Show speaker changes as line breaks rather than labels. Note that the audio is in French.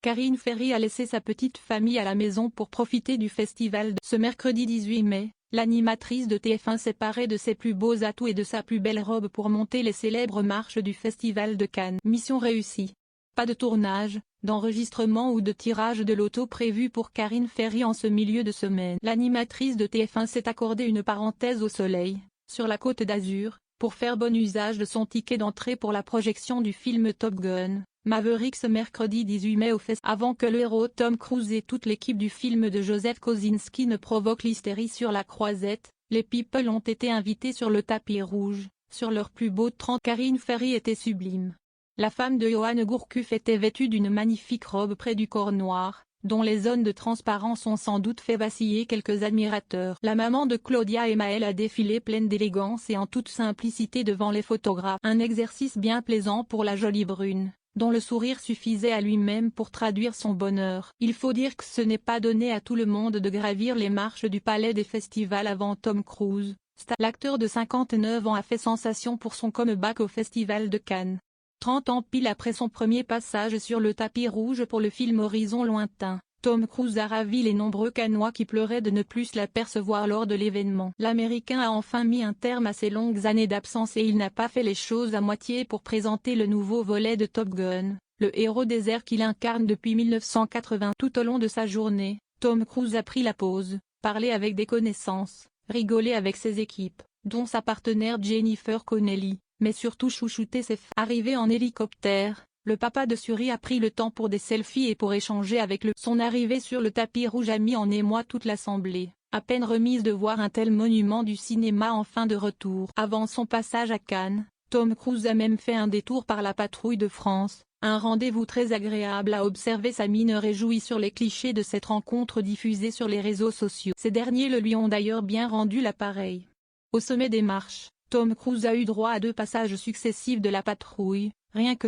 Karine Ferry a laissé sa petite famille à la maison pour profiter du festival. Ce mercredi 18 mai, l'animatrice de TF1 s'est parée de ses plus beaux atouts et de sa plus belle robe pour monter les célèbres marches du festival de Cannes. Mission réussie. Pas de tournage, d'enregistrement ou de tirage de loto prévu pour Karine Ferry en ce milieu de semaine. L'animatrice de TF1 s'est accordé une parenthèse au soleil, sur la Côte d'Azur, pour faire bon usage de son ticket d'entrée pour la projection du film Top Gun Maverick ce mercredi 18 mai au festival. Avant que le héros Tom Cruise et toute l'équipe du film de Joseph Kosinski ne provoquent l'hystérie sur la Croisette, les people ont été invités sur le tapis rouge, sur leur plus beau 30. Karine Ferry était sublime. La femme de Johan Gourcuff était vêtue d'une magnifique robe près du corps noir, dont les zones de transparence ont sans doute fait vaciller quelques admirateurs. La maman de Claudia Emael a défilé pleine d'élégance et en toute simplicité devant les photographes. Un exercice bien plaisant pour la jolie brune, dont le sourire suffisait à lui-même pour traduire son bonheur. Il faut dire que ce n'est pas donné à tout le monde de gravir les marches du palais des festivals avant Tom Cruise. L'acteur de 59 ans a fait sensation pour son comeback au festival de Cannes. 30 ans pile après son premier passage sur le tapis rouge pour le film Horizon lointain, Tom Cruise a ravi les nombreux Cannois qui pleuraient de ne plus l'apercevoir lors de l'événement. L'Américain a enfin mis un terme à ses longues années d'absence et il n'a pas fait les choses à moitié pour présenter le nouveau volet de Top Gun, le héros des airs qu'il incarne depuis 1980. Tout au long de sa journée, Tom Cruise a pris la pause, parlé avec des connaissances, rigolé avec ses équipes, dont sa partenaire Jennifer Connelly, mais surtout chouchouter ses fans. Arrivé en hélicoptère, le papa de Suri a pris le temps pour des selfies et pour échanger avec le. Son arrivée sur le tapis rouge a mis en émoi toute l'assemblée, à peine remise de voir un tel monument du cinéma enfin de retour. Avant son passage à Cannes, Tom Cruise a même fait un détour par la Patrouille de France, un rendez-vous très agréable à observer. Sa mine réjouie sur les clichés de cette rencontre diffusée sur les réseaux sociaux. Ces derniers le lui ont d'ailleurs bien rendu l'appareil. Au sommet des marches, Tom Cruise a eu droit à 2 passages successifs de la patrouille, rien que